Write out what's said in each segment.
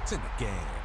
It's in the game.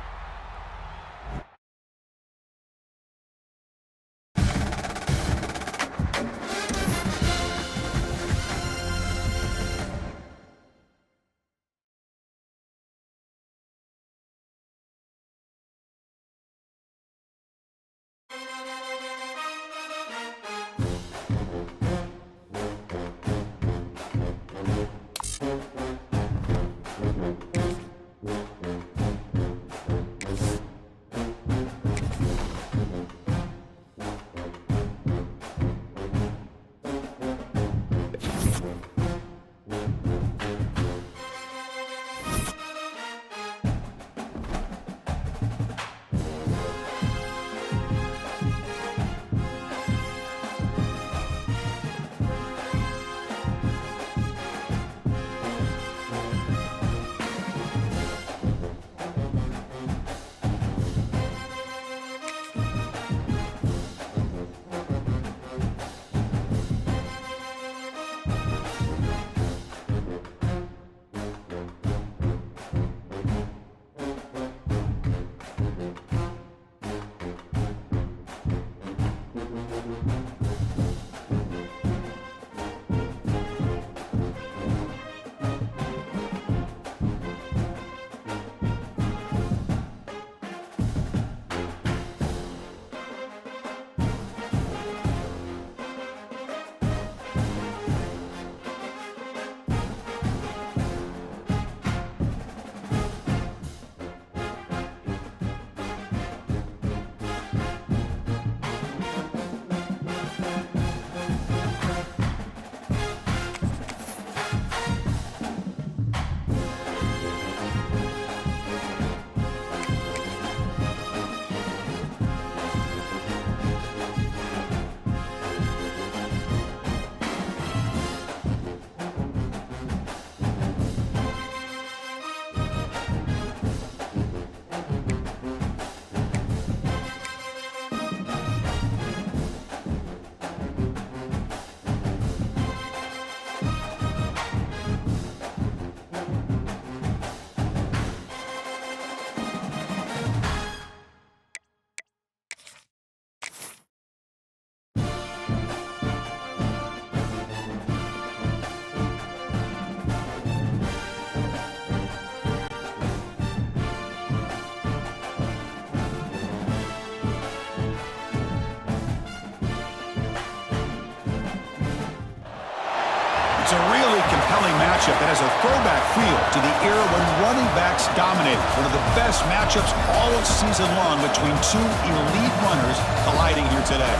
It's a really compelling matchup that has a throwback feel to the era when running backs dominated. One of the best matchups all season long between two elite runners colliding here today.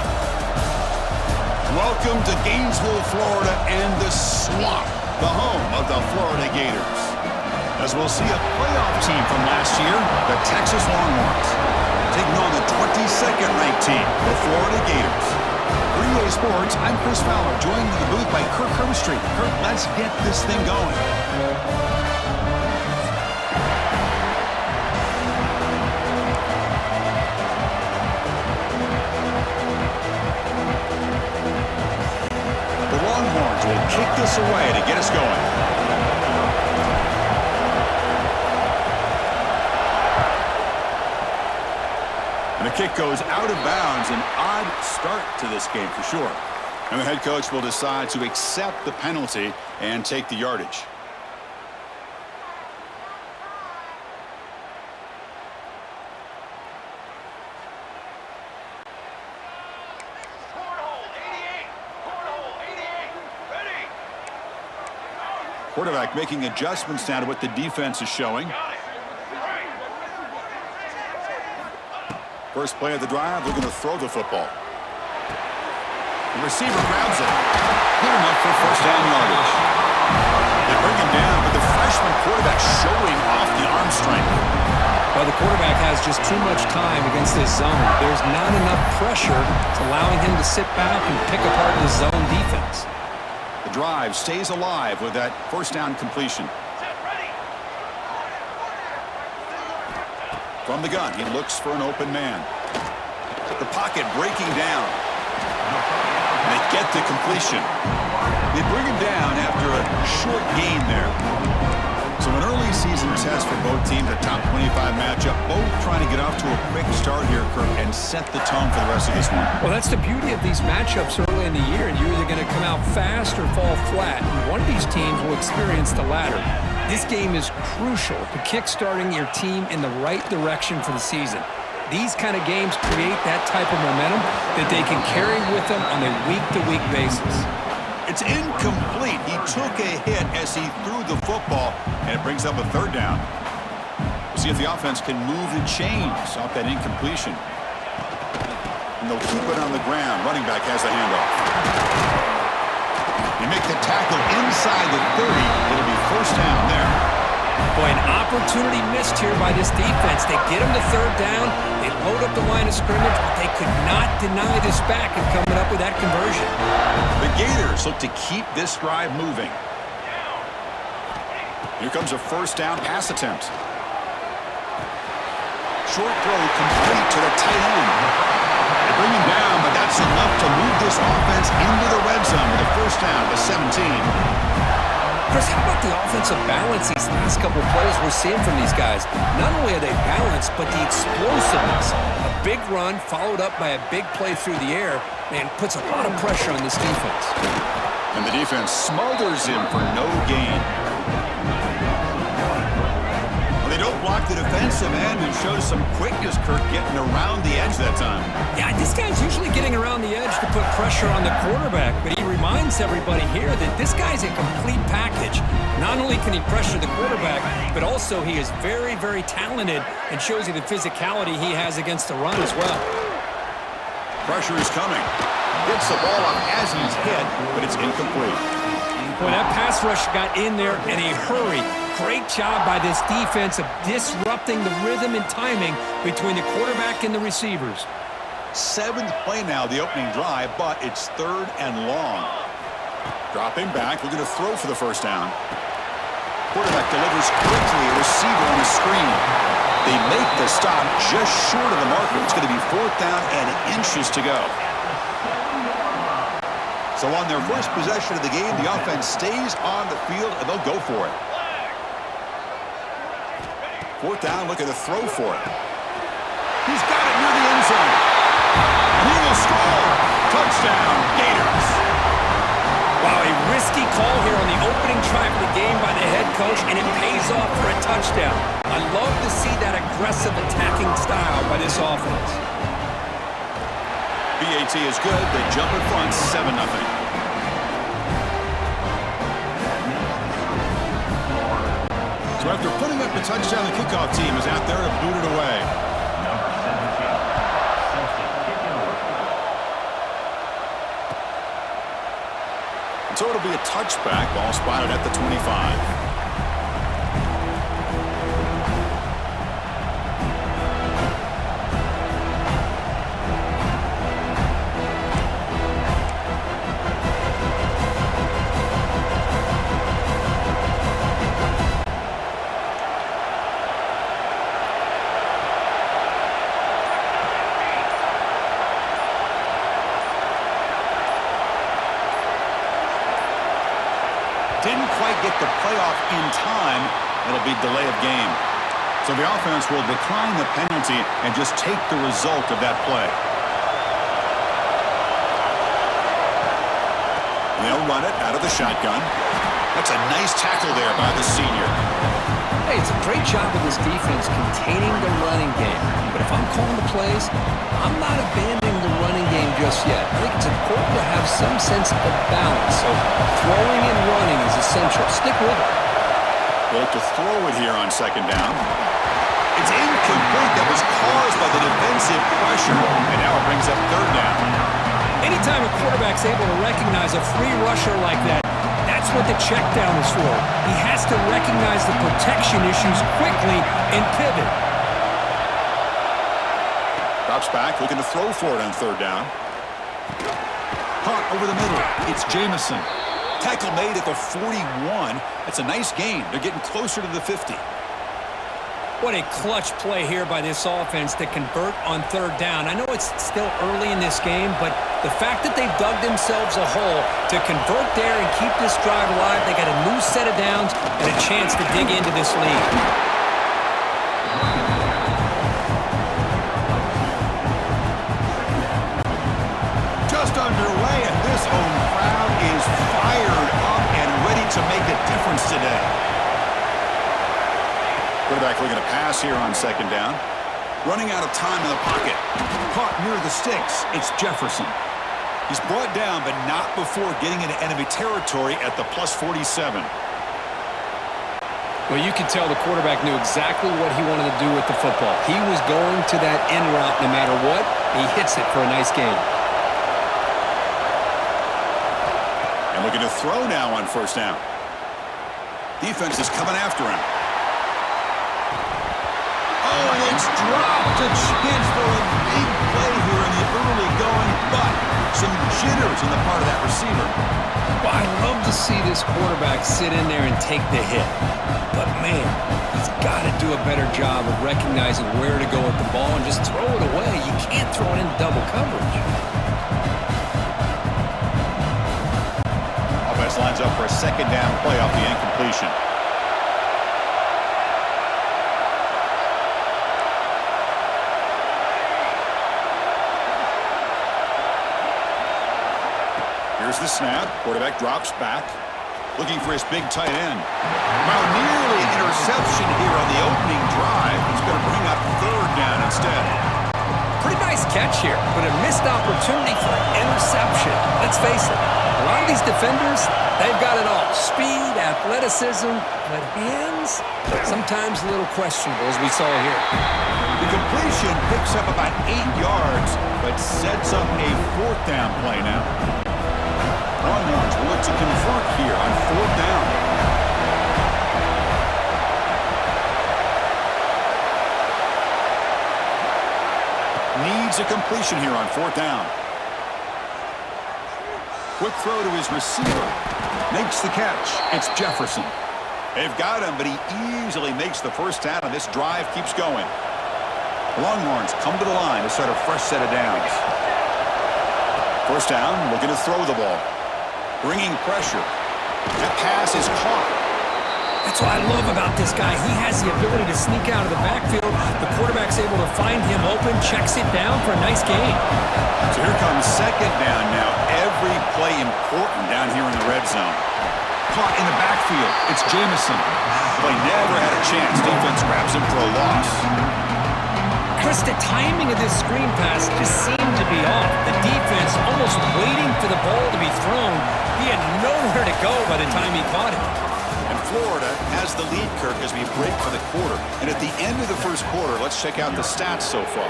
Welcome to Gainesville, Florida, and the Swamp, the home of the Florida Gators. As we'll see a playoff team from last year, the Texas Longhorns, taking on the 22nd ranked team, the Florida Gators. For EA Sports, I'm Chris Fowler, joined in the booth by Kirk Herbstreit. Kirk, let's get this thing going. The Longhorns will kick this away to get us going. And the kick goes out of bounds. An odd start to this game for sure. And the head coach will decide to accept the penalty and take the yardage. Quarterback making adjustments now to what the defense is showing. First play of the drive, they're going to throw the football. The receiver grabs it. Good enough for first down yardage. They bring him down, but the freshman quarterback showing off the arm strength. Well, the quarterback has just too much time against this zone. There's not enough pressure allowing him to sit back and pick apart the zone defense. The drive stays alive with that first down completion. From the gun, he looks for an open man. The pocket breaking down. And they get the completion. They bring him down after a short gain there. So an early season test as for both teams, a top 25 matchup. Both trying to get off to a quick start here, Kirk, and set the tone for the rest of this one. Well, that's the beauty of these matchups early in the year. You're either going to come out fast or fall flat. And one of these teams will experience the latter. This game is crucial to kickstarting your team in the right direction for the season. These kind of games create that type of momentum that they can carry with them on a week-to-week basis. It's incomplete. He took a hit as he threw the football, and it brings up a third down. We'll see if the offense can move and change off that incompletion. And they'll keep it on the ground. Running back has the handoff. They make the tackle inside the 30. It'll be first down there. Boy, an opportunity missed here by this defense. They get him to third down. They load up the line of scrimmage, but they could not deny this back and coming up with that conversion. The Gators look to keep this drive moving. Here comes a first down pass attempt. Short throw complete to the tight end. They bring him down, but that's enough to move this offense into the red zone with a first down to 17. Chris, how about the offensive balance these last couple of plays we're seeing from these guys? Not only are they balanced, but the explosiveness. A big run followed up by a big play through the air, man, puts a lot of pressure on this defense. And the defense smothers him for no gain. Well, they don't block the defensive end and shows some quickness, Kirk, getting around the edge that time. Yeah, this guy's usually getting around the edge to put pressure on the quarterback, but he reminds everybody here that this guy's a complete package. Not only can he pressure the quarterback, but also he is very, very talented and shows you the physicality he has against the run as well. Pressure is coming. Gets the ball up as he's hit, but it's incomplete. Boy, that pass rush got in there in a hurry. Great job by this defense of disrupting the rhythm and timing between the quarterback and the receivers. 7th play now, the opening drive, but it's 3rd and long. Dropping back, looking to throw for the first down. Quarterback delivers quickly, a receiver on the screen. They make the stop just short of the marker. It's going to be 4th down and inches to go. So on their first possession of the game, the offense stays on the field, and they'll go for it. 4th down, looking to throw for it. He's got it near the end zone. And he will score. Touchdown, Gators. Wow, a risky call here on the opening drive of the game by the head coach, and it pays off for a touchdown. I love to see that aggressive attacking style by this offense. BAT is good. They jump in front, 7-0. So after putting up the touchdown, the kickoff team is out there to boot it away. So it'll be a touchback. Ball spotted at the 25. Didn't quite get the playoff in time. It'll be delay of game. So the offense will decline the penalty and just take the result of that play. They'll run it out of the shotgun. That's a nice tackle there by the senior. Hey, it's a great job of this defense containing the running game. But if I'm calling the plays, I'm not abandoning the running game just yet. I think it's important to have some sense of balance. So throwing and running is essential. Stick with it. They'll look to throw it here on 2nd down. It's incomplete. That was caused by the defensive pressure. And now it brings up 3rd down. Anytime a quarterback's able to recognize a free rusher like that, that's what the check down is for. He has to recognize the protection issues quickly and pivot. Drops back, looking to throw for it on 3rd down. Hunt over the middle. It's Jamison. Tackle made at the 41. That's a nice gain. They're getting closer to the 50. What a clutch play here by this offense to convert on 3rd down. I know it's still early in this game, but the fact that they've dug themselves a hole to convert there and keep this drive alive, they got a new set of downs and a chance to dig into this lead. home crowd is fired up and ready to make a difference today. Quarterback looking to pass here on second down. Running out of time in the pocket. Caught near the sticks. It's Jefferson. He's brought down, but not before getting into enemy territory at the +47. Well, you can tell the quarterback knew exactly what he wanted to do with the football. He was going to that end route no matter what. He hits it for a nice gain. And looking to throw now on first down. Defense is coming after him. Oh, it's dropped. A chance for a big play here in the early going, but some jitters on the part of that receiver. Well, I love to see this quarterback sit in there and take the hit. But, man, he's got to do a better job of recognizing where to go with the ball and just throw it away. You can't throw it in double coverage. Offense lines up for a second down play off the incompletion. Here's the snap. Quarterback drops back. Looking for his big tight end. Well, nearly interception here on the opening drive. He's going to bring up third down instead. Pretty nice catch here, but a missed opportunity for an interception. Let's face it, a lot of these defenders, they've got it all. Speed, athleticism, but hands, sometimes a little questionable, as we saw here. The completion picks up about 8 yards, but sets up a fourth down play now. Longhorns will look to convert here on fourth down. Needs a completion here on fourth down. Quick throw to his receiver. Makes the catch. It's Jefferson. They've got him, but he easily makes the first down, and this drive keeps going. The Longhorns come to the line to start a fresh set of downs. First down, looking to throw the ball. Bringing pressure. That pass is caught. That's what I love about this guy. He has the ability to sneak out of the backfield. The quarterback's able to find him open, checks it down for a nice gain. So here comes second down now. Every play important down here in the red zone. Caught in the backfield. It's Jamison. Play never had a chance. Defense grabs him for a loss. Chris, the timing of this screen pass just seemed to be off. The defense almost waiting for the ball to be thrown. He had nowhere to go by the time he caught it. And Florida has the lead, Kirk, as we break for the quarter. And at the end of the first quarter, let's check out the stats so far.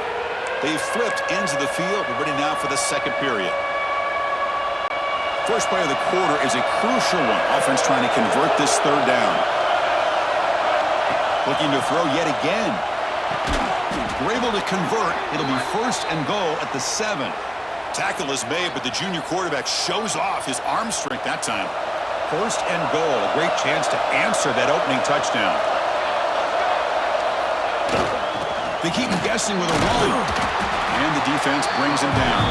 They've flipped ends of the field. We're ready now for the second period. First play of the quarter is a crucial one. Offense trying to convert this third down. Looking to throw yet again. We're able to convert. It'll be first and goal at the 7. Tackle is made, but the junior quarterback shows off his arm strength that time. First and goal. A great chance to answer that opening touchdown. They keep him guessing with a run. And the defense brings him down.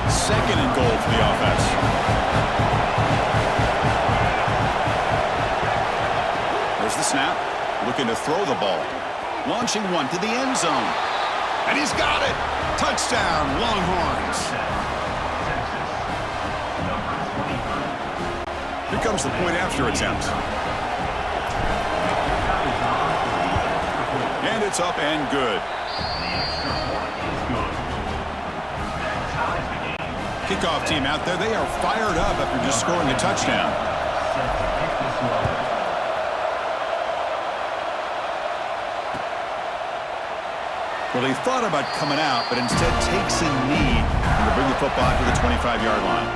Second and goal for the offense. There's the snap. Looking to throw the ball. Launching one to the end zone. And he's got it. Touchdown, Longhorns. Here comes the point after attempt. And it's up and good. Kickoff team out there. They are fired up after just scoring a touchdown. Well, he thought about coming out, but instead takes a knee to bring the football to the 25-yard line.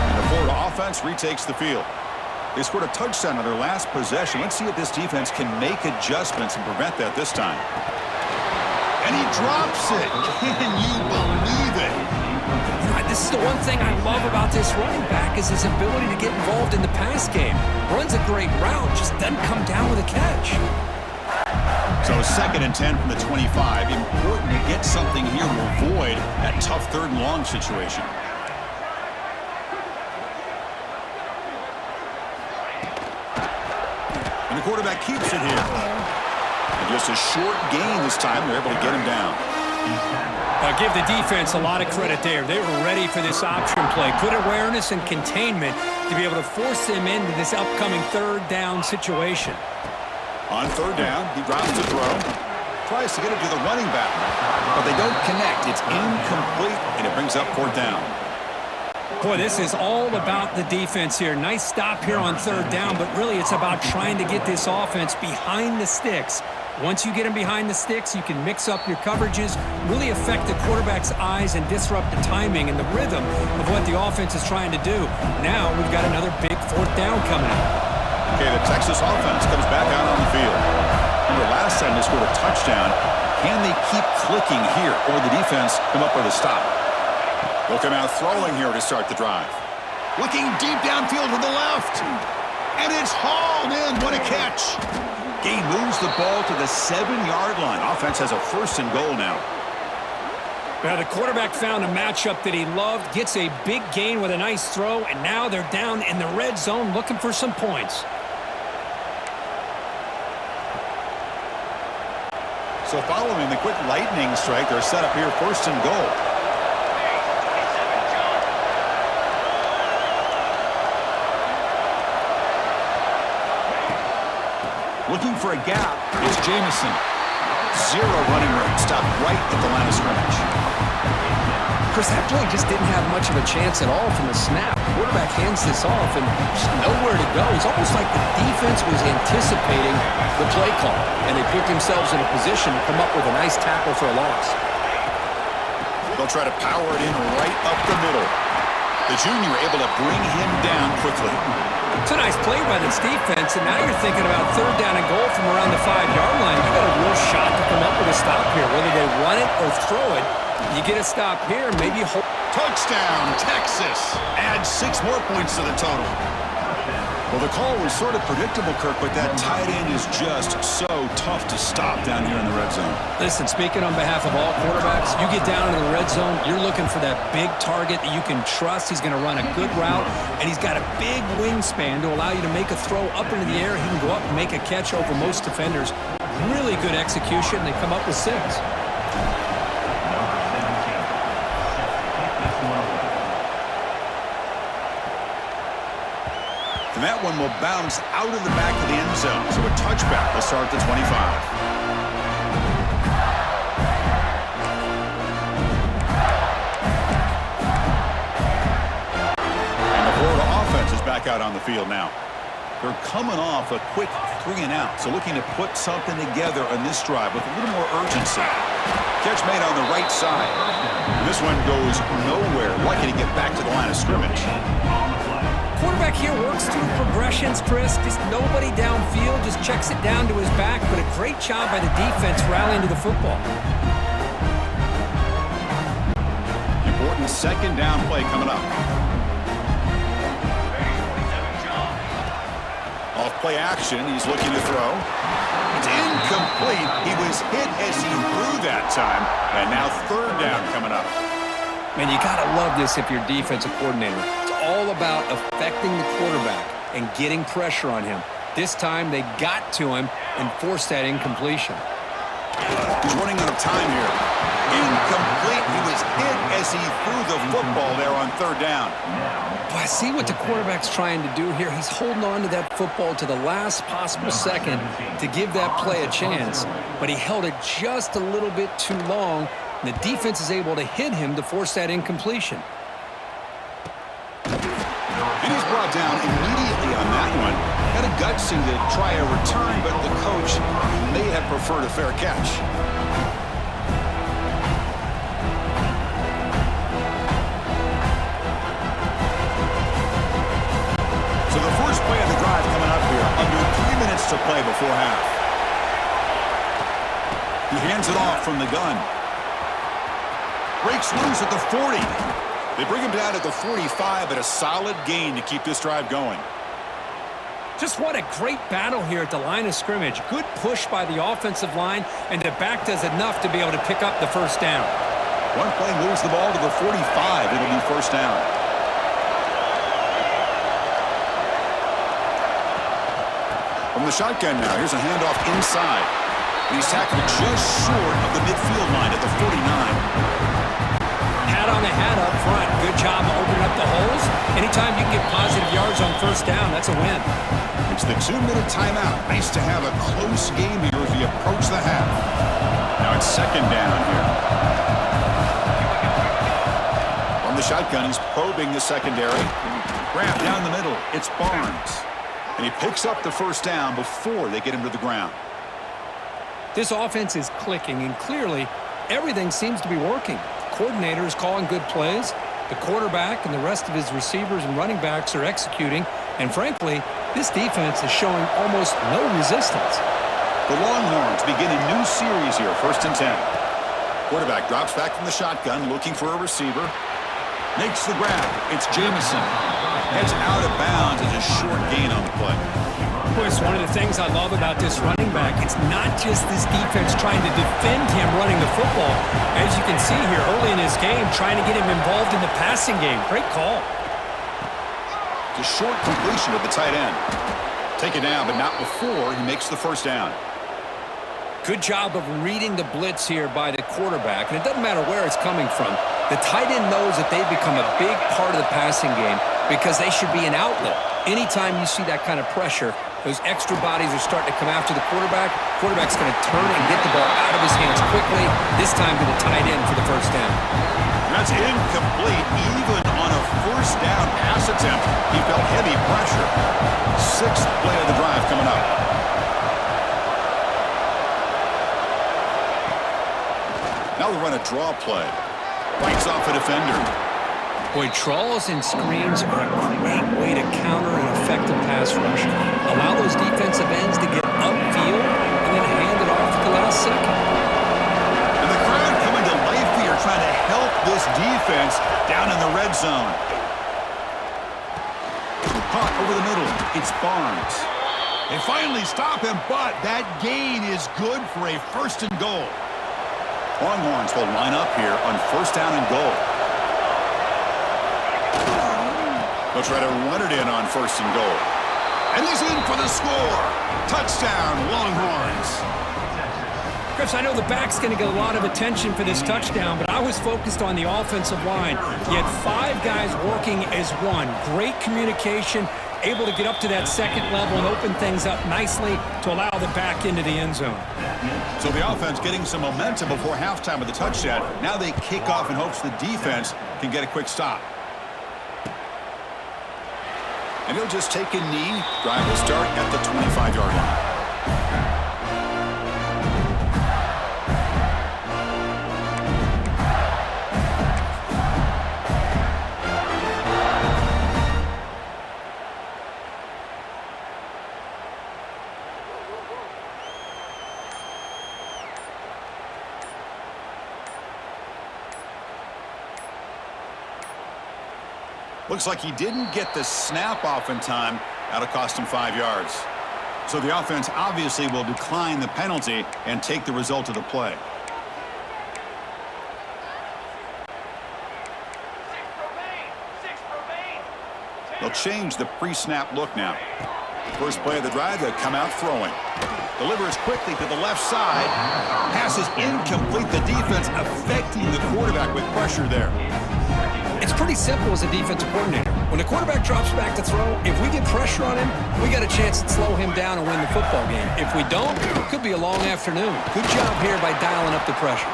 And the Florida offense retakes the field. They scored a touchdown on their last possession. Let's see if this defense can make adjustments and prevent that this time. And he drops it. Can you believe it? This is the one thing I love about this running back is his ability to get involved in the pass game. Runs a great route, just doesn't come down with a catch. So 2nd and 10 from the 25. Important to get something here to avoid that tough 3rd and long situation. The quarterback keeps it here. And just a short gain this time. They're able to get him down. Give the defense a lot of credit there. They were ready for this option play. Good awareness and containment to be able to force them into this upcoming third down situation. On third down, he drops the throw. Tries to get it to the running back. But they don't connect. It's incomplete, and it brings up fourth down. Boy, this is all about the defense here. Nice stop here on third down, but really it's about trying to get this offense behind the sticks. Once you get them behind the sticks, you can mix up your coverages, really affect the quarterback's eyes and disrupt the timing and the rhythm of what the offense is trying to do. Now we've got another big fourth down coming up. Okay, the Texas offense comes back out on the field. Remember, last time they scored a touchdown. Can they keep clicking here, or the defense come up with a stop? They'll come out throwing here to start the drive. Looking deep downfield to the left. And it's hauled in. What a catch. Gain moves the ball to the 7-yard line. Offense has a first and goal now. Well, the quarterback found a matchup that he loved, gets a big gain with a nice throw, and now they're down in the red zone looking for some points. So following the quick lightning strike, they're set up here first and goal. Looking for a gap is Jamison. Zero running room. Stopped right at the line of scrimmage. Chris, that play just didn't have much of a chance at all from the snap. Quarterback hands this off and there's nowhere to go. It's almost like the defense was anticipating the play call, and they put themselves in a position to come up with a nice tackle for a loss. They'll try to power it in right up the middle. The junior able to bring him down quickly. It's a nice play by this defense, and now you're thinking about third down and goal from around the 5-yard line. You got a real shot to come up with a stop here. Whether they run it or throw it, you get a stop here, maybe hold. Touchdown, Texas. Add 6 more points to the total. Well, the call was sort of predictable, Kirk, but that tight end is just so tough to stop down here in the red zone. Listen, speaking on behalf of all quarterbacks, you get down into the red zone, you're looking for that big target that you can trust. He's going to run a good route, and he's got a big wingspan to allow you to make a throw up into the air. He can go up and make a catch over most defenders. Really good execution. They come up with 6. And that one will bounce out of the back of the end zone. So a touchback will start at the 25. And the Florida offense is back out on the field now. They're coming off a quick 3 and out. So looking to put something together on this drive with a little more urgency. Catch made on the right side. And this one goes nowhere. Lucky to get back to the line of scrimmage. Quarterback here works through progressions, Chris. Just nobody downfield, just checks it down to his back, but a great job by the defense rallying to the football. Important second down play coming up. Off play action, he's looking to throw. It's incomplete. He was hit as he threw that time, and now third down coming up. Man, you got to love this if you're defensive coordinator. It's all about affecting the quarterback and getting pressure on him. This time they got to him and forced that incompletion. He's running out of time here. Incomplete. He was hit as he threw the football there on third down. But I see what the quarterback's trying to do here. He's holding on to that football to the last possible second to give that play a chance. But he held it just a little bit too long. The defense is able to hit him to force that incompletion. And he's brought down immediately on that one. Had a gutsy to try a return, but the coach may have preferred a fair catch. So the first play of the drive coming up here. Under 3 minutes to play before half. He hands it off from the gun. Breaks loose at the 40. They bring him down at the 45, but a solid gain to keep this drive going. Just what a great battle here at the line of scrimmage. Good push by the offensive line, and the back does enough to be able to pick up the first down. One play moves the ball to the 45. It'll be first down. From the shotgun now, here's a handoff inside. And he's tackled just short of the midfield line at the 49. Hat on the hat up front. Good job of opening up the holes. Anytime you can get positive yards on first down, that's a win. It's the 2-minute timeout. Nice to have a close game here as we approach the half. Now it's second down here. From the shotgun, he's probing the secondary. Grab down the middle. It's Barnes. And he picks up the first down before they get him to the ground. This offense is clicking, and clearly everything seems to be working. The coordinator is calling good plays. The quarterback and the rest of his receivers and running backs are executing. And frankly, this defense is showing almost no resistance. The Longhorns begin a new series here, 1st and 10. Quarterback drops back from the shotgun, looking for a receiver. Makes the grab. It's Jamison. Heads out of bounds as a short gain on the play. Boy, it's one of the things I love about this running back. It's not just this defense trying to defend him running the football. As you can see here early in his game, trying to get him involved in the passing game. Great call. It's a short completion of the tight end. Take it down, but not before he makes the first down. Good job of reading the blitz here by the quarterback. And it doesn't matter where it's coming from. The tight end knows that they've become a big part of the passing game because they should be an outlet. Anytime you see that kind of pressure, those extra bodies are starting to come after the quarterback. Quarterback's going to turn and get the ball out of his hands quickly, this time to the tight end for the first down. That's incomplete. Even on a first down pass attempt, he felt heavy pressure. 6th play of the drive coming up. Now we run a draw play. Bites off a defender. Boy, draws and screens are a great way to counter an effective pass rush. Allow those defensive ends to get upfield and then hand it off at the last second. And the crowd coming to life here, trying to help this defense down in the red zone. Caught over the middle. It's Barnes. They finally stop him, but that gain is good for a 1st and goal. Longhorns will line up here on 1st down and goal. They'll try to run it in on 1st and goal. And he's in for the score. Touchdown, Longhorns. Chris, I know the back's going to get a lot of attention for this touchdown, but I was focused on the offensive line. You had 5 guys working as one. Great communication, able to get up to that second level and open things up nicely to allow the back into the end zone. So the offense getting some momentum before halftime of the touchdown. Now they kick off in hopes the defense can get a quick stop. And he'll just take a knee. Drive will start at the 25-yard line. Looks like he didn't get the snap off in time. That'll cost him 5 yards. So the offense obviously will decline the penalty and take the result of the play. They'll change the pre-snap look now. First play of the drive, they'll come out throwing. Delivers quickly to the left side. Pass is incomplete. The defense affecting the quarterback with pressure there. It's pretty simple as a defensive coordinator. When the quarterback drops back to throw, if we get pressure on him, we got a chance to slow him down and win the football game. If we don't, it could be a long afternoon. Good job here by dialing up the pressure.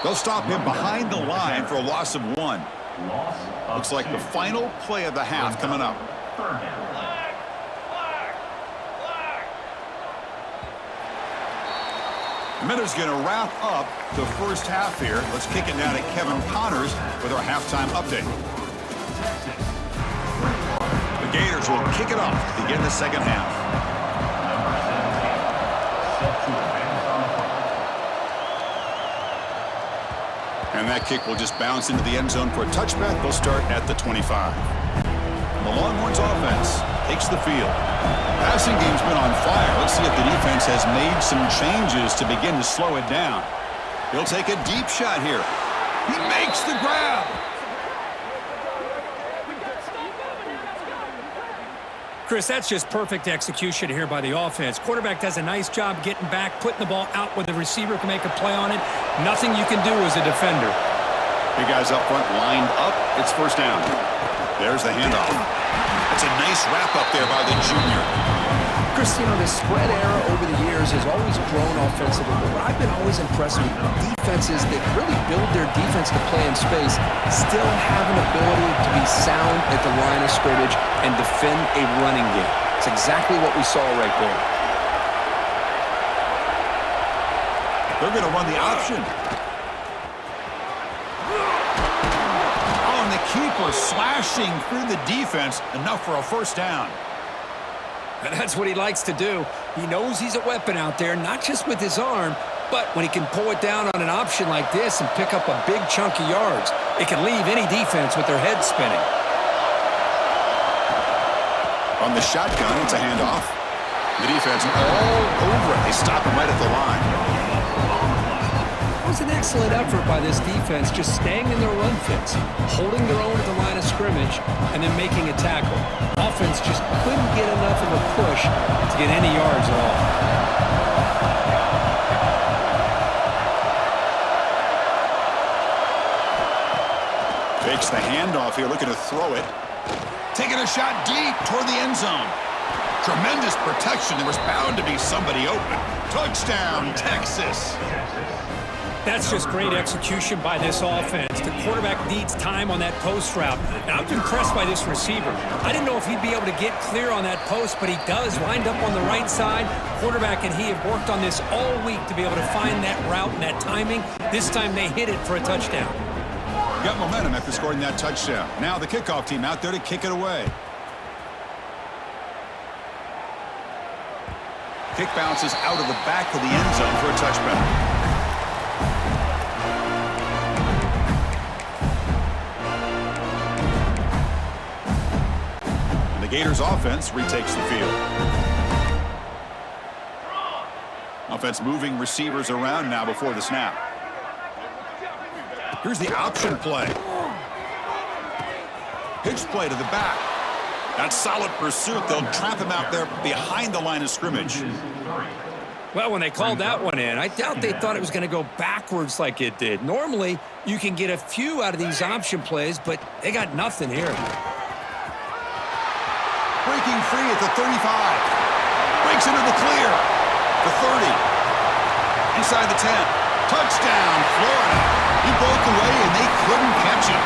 They'll stop him behind the line for a loss of 1. Looks like the final play of the half coming up. The minute's going to wrap up the first half here. Let's kick it now to Kevin Connors with our halftime update. The Gators will kick it off to begin the second half. And that kick will just bounce into the end zone for a touchback. They'll start at the 25. The Longhorns offense takes the field. Passing game's been on fire. Let's see if the defense has made some changes to begin to slow it down. He'll take a deep shot here. He makes the grab. Chris, that's just perfect execution here by the offense. Quarterback does a nice job getting back, putting the ball out where the receiver can make a play on it. Nothing you can do as a defender. Big guys up front lined up. It's first down. There's the handoff. It's a nice wrap-up there by the junior. Chris, you know, the spread era over the years has always grown offensively, but I've been always impressed with defenses that really build their defense to play in space, still have an ability to be sound at the line of scrimmage and defend a running game. It's exactly what we saw right there. They're going to run the option. Oh, and the keeper slashing through the defense, enough for a first down. And that's what he likes to do. He knows he's a weapon out there, not just with his arm, but when he can pull it down on an option like this and pick up a big chunk of yards, it can leave any defense with their head spinning. On the shotgun, it's a handoff. The defense all over it. They stop him right at the line. It was an excellent effort by this defense, just staying in their run fits, holding their own at the line of scrimmage, and then making a tackle. Offense just couldn't get enough of a push to get any yards at all. Fakes the handoff here, looking to throw it. Taking a shot deep toward the end zone. Tremendous protection. There was bound to be somebody open. Touchdown, Texas. That's just great execution by this offense. The quarterback needs time on that post route. And I'm impressed by this receiver. I didn't know if he'd be able to get clear on that post, but he does. Lined up on the right side. Quarterback and he have worked on this all week to be able to find that route and that timing. This time they hit it for a touchdown. Got momentum after scoring that touchdown. Now the kickoff team out there to kick it away. Kick bounces out of the back of the end zone for a touchback. The Gators offense retakes the field. Offense moving receivers around now before the snap. Here's the option play. Pitch play to the back. That's solid pursuit. They'll trap him out there behind the line of scrimmage. Well, when they called that one in, I doubt they thought it was going to go backwards like it did. Normally, you can get a few out of these option plays, but they got nothing here. Breaking free at the 35. Breaks into the clear. The 30. Inside the 10. Touchdown, Florida. He broke away and they couldn't catch him.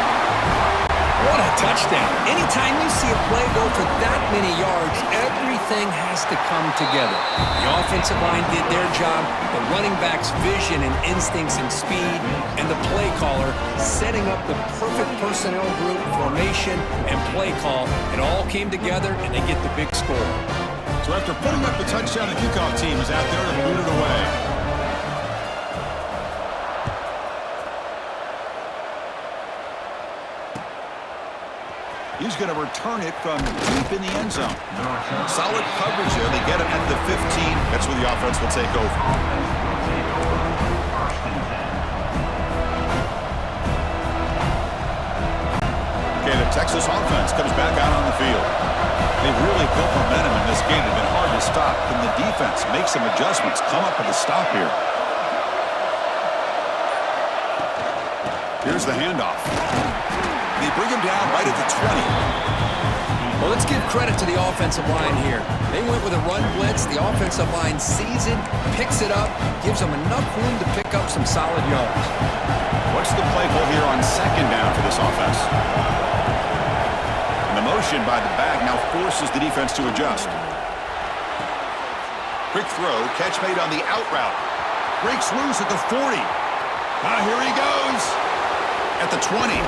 What a touchdown. Anytime you see a play go for that many yards, everything has to come together. The offensive line did their job, the running back's vision and instincts and speed, and the play caller setting up the perfect personnel group, formation, and play call. It all came together, and they get the big score. So after putting up the touchdown, the kickoff team is out there to boot it away. He's going to return it from deep in the end zone. Solid coverage there. They get him at the 15. That's where the offense will take over. Okay, the Texas offense comes back out on the field. They've really built momentum in this game. It's been hard to stop. Can the defense make some adjustments? Come up with a stop here. Here's the handoff. They bring him down right at the 20. Well, let's give credit to the offensive line here. They went with a run blitz. The offensive line sees it, picks it up, gives them enough room to pick up some solid yards. What's the play call here on second down for this offense? And the motion by the back now forces the defense to adjust. Quick throw, catch made on the out route. Breaks loose at the 40. Here he goes. At the 20.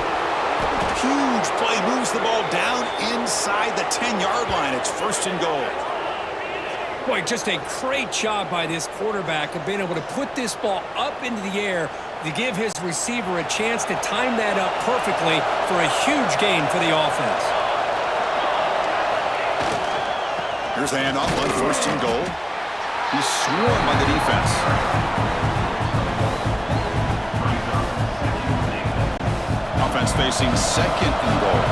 Huge play, moves the ball down inside the 10-yard line. It's first and goal. Boy, just a great job by this quarterback of being able to put this ball up into the air to give his receiver a chance to time that up perfectly for a huge gain for the offense. Here's the handoff on first and goal. He's swarmed by the defense. Offense facing second and goal.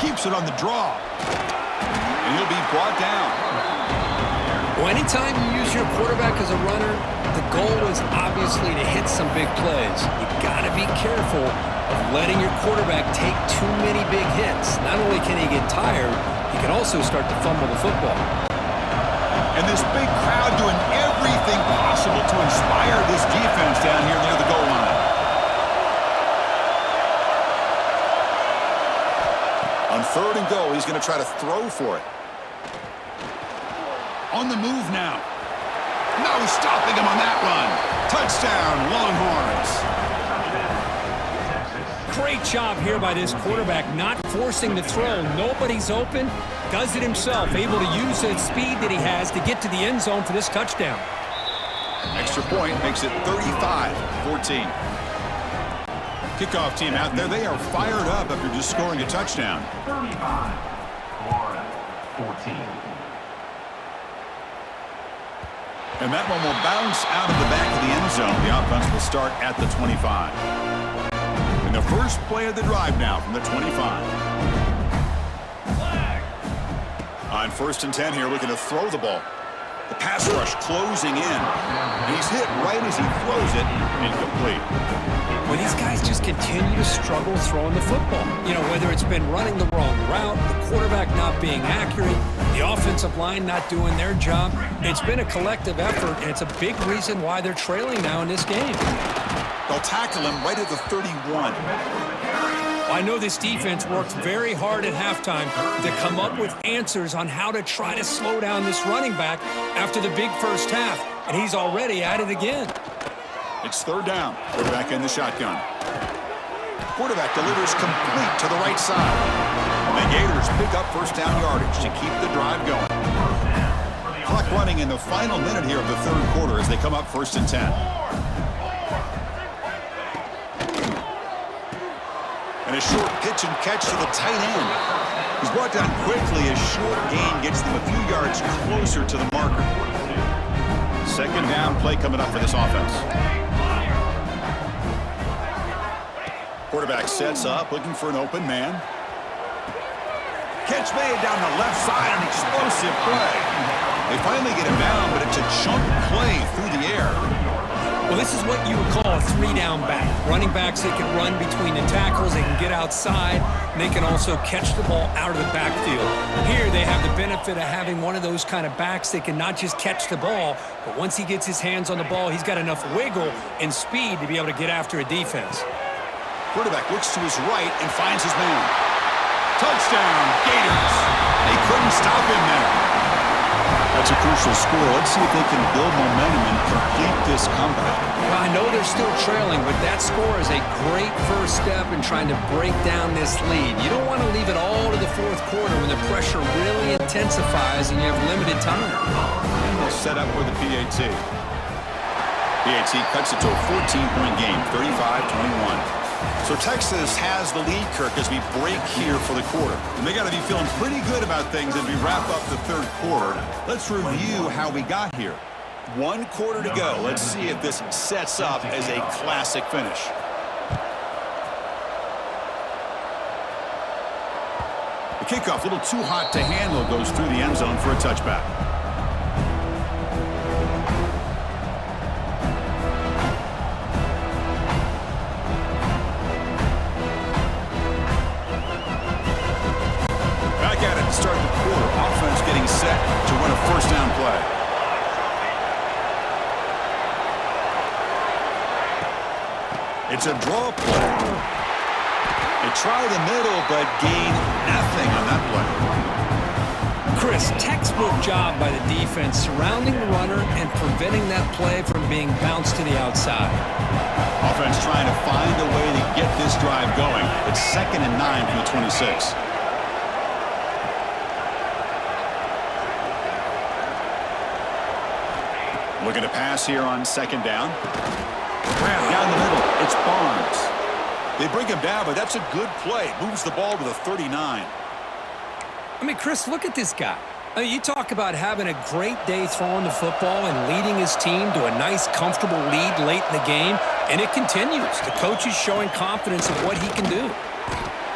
Keeps it on the draw. And he'll be brought down. Well, anytime you use your quarterback as a runner, the goal is obviously to hit some big plays. You got to be careful of letting your quarterback take too many big hits. Not only can he get tired, he can also start to fumble the football. And this big crowd doing everything possible to inspire this defense down here near the goal line. On 3rd and goal, he's going to try to throw for it. On the move now. No stopping him on that run. Touchdown, Longhorns. Great job here by this quarterback, not forcing the throw. Nobody's open. Does it himself, able to use the speed that he has to get to the end zone for this touchdown. Extra point makes it 35-14. Kickoff team out there, they are fired up after just scoring a touchdown. 35, Florida, 14. And that one will bounce out of the back of the end zone. The offense will start at the 25. And the first play of the drive now from the 25. On 1st and 10 here, looking to throw the ball. The pass rush closing in. And he's hit right as he throws it. Incomplete. Well, these guys just continue to struggle throwing the football. You know, whether it's been running the wrong route, the quarterback not being accurate, the offensive line not doing their job. It's been a collective effort, and it's a big reason why they're trailing now in this game. They'll tackle him right at the 31. I know this defense worked very hard at halftime to come up with answers on how to try to slow down this running back after the big first half, and he's already at it again. It's 3rd down. Quarterback in the shotgun. Quarterback delivers complete to the right side. And the Gators pick up first down yardage to keep the drive going. Clock running in the final minute here of the 3rd quarter as they come up 1st and 10. And a short pitch and catch to the tight end. He's brought down quickly. A short gain gets them a few yards closer to the marker. 2nd down play coming up for this offense. Quarterback sets up, looking for an open man. Catch made down the left side, an explosive play. They finally get him down, but it's a chunk play through the air. Well, this is what you would call a 3-down back. Running backs, they can run between the tackles, they can get outside, and they can also catch the ball out of the backfield. Here, they have the benefit of having one of those kind of backs that can not just catch the ball, but once he gets his hands on the ball, he's got enough wiggle and speed to be able to get after a defense. Quarterback looks to his right and finds his man. Touchdown, Gators. They couldn't stop him there. That's a crucial score. Let's see if they can build momentum and complete this comeback. Well, I know they're still trailing, but that score is a great first step in trying to break down this lead. You don't want to leave it all to the 4th quarter when the pressure really intensifies and you have limited time. And they'll set up for the PAT. PAT cuts it to a 14-point game, 35-21. So Texas has the lead, Kirk, as we break here for the quarter. And they got to be feeling pretty good about things as we wrap up the 3rd quarter. Let's review how we got here. 1 quarter to go. Let's see if this sets up as a classic finish. The kickoff, a little too hot to handle, goes through the end zone for a touchback. Start the quarter. Offense getting set to run a 1st down play. It's a draw play. They try the middle, but gain nothing on that play. Chris, textbook job by the defense surrounding the runner and preventing that play from being bounced to the outside. Offense trying to find a way to get this drive going. It's 2nd and 9 from the 26. Looking to pass here on 2nd down. Grab down the middle. It's Barnes. They bring him down, but that's a good play. Moves the ball to the 39. I mean, Chris, look at this guy. I mean, you talk about having a great day throwing the football and leading his team to a nice, comfortable lead late in the game, and it continues. The coach is showing confidence of what he can do.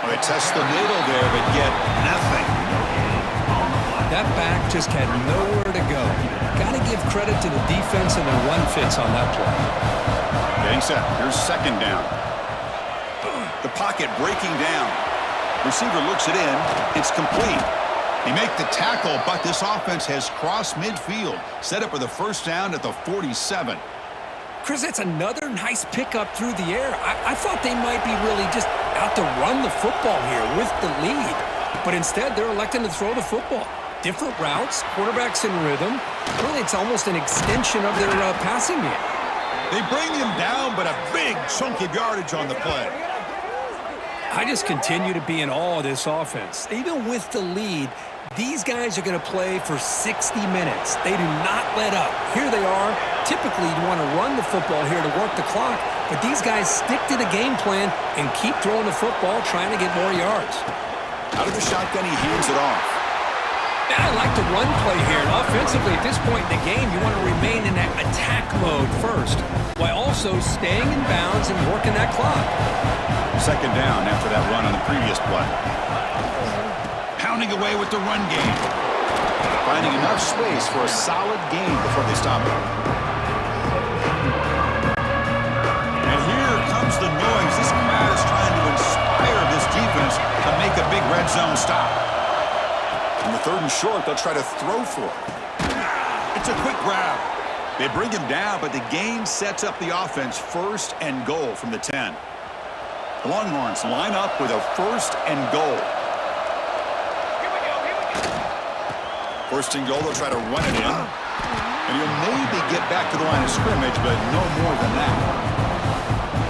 Well, they test the middle there, but get nothing. That back just had nowhere to go. Got to give credit to the defense and their run fits on that play. Getting set. Here's second down. The pocket breaking down. Receiver looks it in. It's complete. They make the tackle, but this offense has crossed midfield. Set up for the first down at the 47. Chris, that's another nice pickup through the air. I thought they might be really just out to run the football here with the lead. But instead, they're electing to throw the football. Different routes, quarterbacks in rhythm. Really, it's almost an extension of their passing game. They bring him down, but a big chunk of yardage on the play. I just continue to be in awe of this offense. Even with the lead, these guys are going to play for 60 minutes. They do not let up. Here they are. Typically, you want to run the football here to work the clock, but these guys stick to the game plan and keep throwing the football, trying to get more yards. Out of the shotgun, he hands it off. I like the run play here. And offensively, at this point in the game, you want to remain in that attack mode first, while also staying in bounds and working that clock. Second down after that run on the previous play. Pounding away with the run game. Finding enough space for a solid gain before they stop it. And here comes the noise. This crowd is trying to inspire this defense to make a big red zone stop. On the third and short, they'll try to throw for it. It's a quick grab. They bring him down, but the gain sets up the offense first and goal from the 10. The Longhorns line up with a first and goal. First and goal, they'll try to run it in. And he'll maybe get back to the line of scrimmage, but no more than that.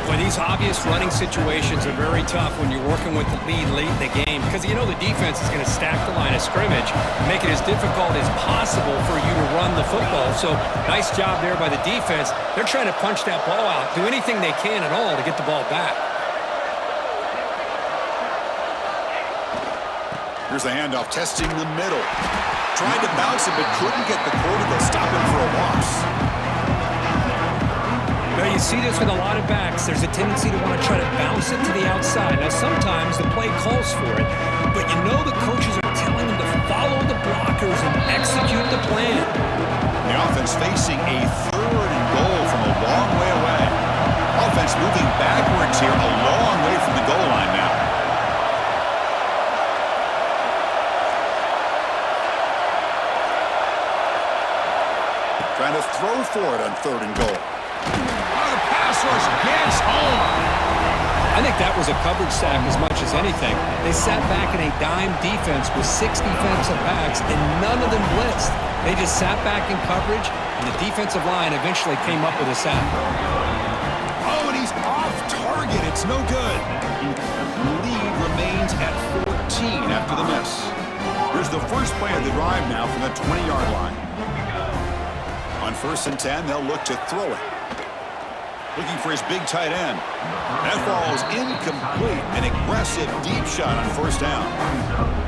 Well, these obvious running situations are very tough when you're working with the lead late in the game because you know the defense is going to stack the line of scrimmage, make it as difficult as possible for you to run the football. So nice job there by the defense. They're trying to punch that ball out, do anything they can at all to get the ball back. Here's the handoff, testing the middle. Tried to bounce it, but couldn't get the quarterback. They'll stop him for a loss. Now, you see this with a lot of backs. There's a tendency to want to try to bounce it to the outside. Now, sometimes the play calls for it, but you know the coaches are telling them to follow the blockers and execute the plan. The offense facing a third and goal from a long way away. Offense moving backwards here, a long way from the goal line now. Trying to throw for it on third and goal. The pass rush gets home. I think that was a coverage sack as much as anything. They sat back in a dime defense with 6 defensive backs, and none of them blitzed. They just sat back in coverage, and the defensive line eventually came up with a sack. Oh, and he's off target. It's no good. Lead remains at 14 after the miss. Here's the first play of the drive now from the 20-yard line. On first and 10, they'll look to throw it. Looking for his big tight end. That ball is incomplete. An aggressive deep shot on first down.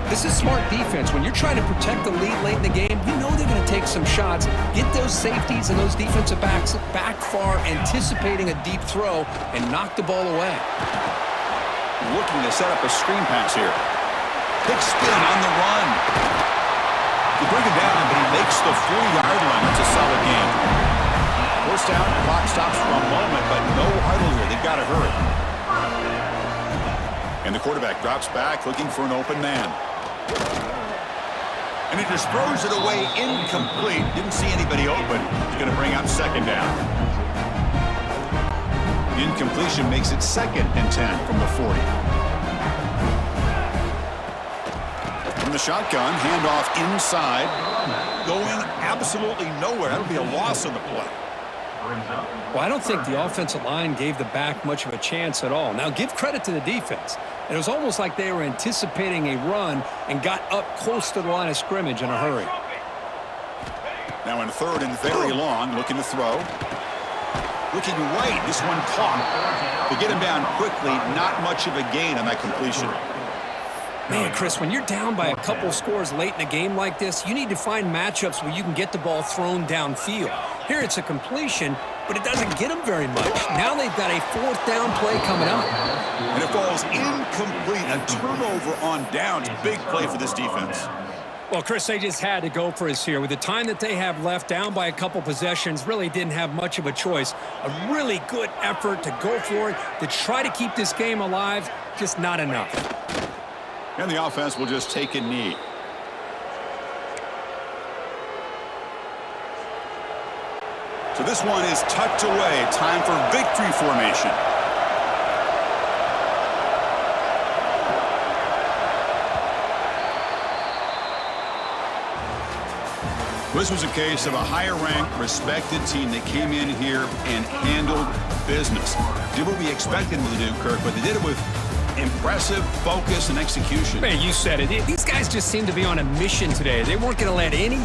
This is smart defense. When you're trying to protect the lead late in the game, you know they're going to take some shots, get those safeties and those defensive backs back far, anticipating a deep throw, and knock the ball away. Looking to set up a screen pass here. Big spin on the run. You bring him down, but he makes the 40-yard line. That's a solid game. First down, clock stops for a moment, but no huddle here. They've got to hurry. And the quarterback drops back, looking for an open man. And he just throws it away incomplete. Didn't see anybody open. He's going to bring up second down. Incompletion makes it second and 10 from the 40. From the shotgun, handoff inside. Going absolutely nowhere. That'll be a loss on the play. Well, I don't think the offensive line gave the back much of a chance at all. Now, give credit to the defense. It was almost like they were anticipating a run and got up close to the line of scrimmage in a hurry. Now in third and very long, looking to throw. Looking right, this one caught. To get him down quickly, not much of a gain on that completion. Man, Chris, when you're down by a couple scores late in a game like this, you need to find matchups where you can get the ball thrown downfield. Here it's a completion, but it doesn't get them very much. Now they've got a fourth down play coming up. And it falls incomplete. A turnover on downs. Big play for this defense. Well, Chris, they just had to go for us here. With the time that they have left, down by a couple possessions, really didn't have much of a choice. A really good effort to go for it, to try to keep this game alive, just not enough. And the offense will just take a knee. So this one is tucked away. Time for victory formation. This was a case of a higher-ranked, respected team that came in here and handled business. Did what we expected them to do, Kirk, but they did it with impressive focus and execution. Man, you said it. These guys just seem to be on a mission today. They weren't going to let any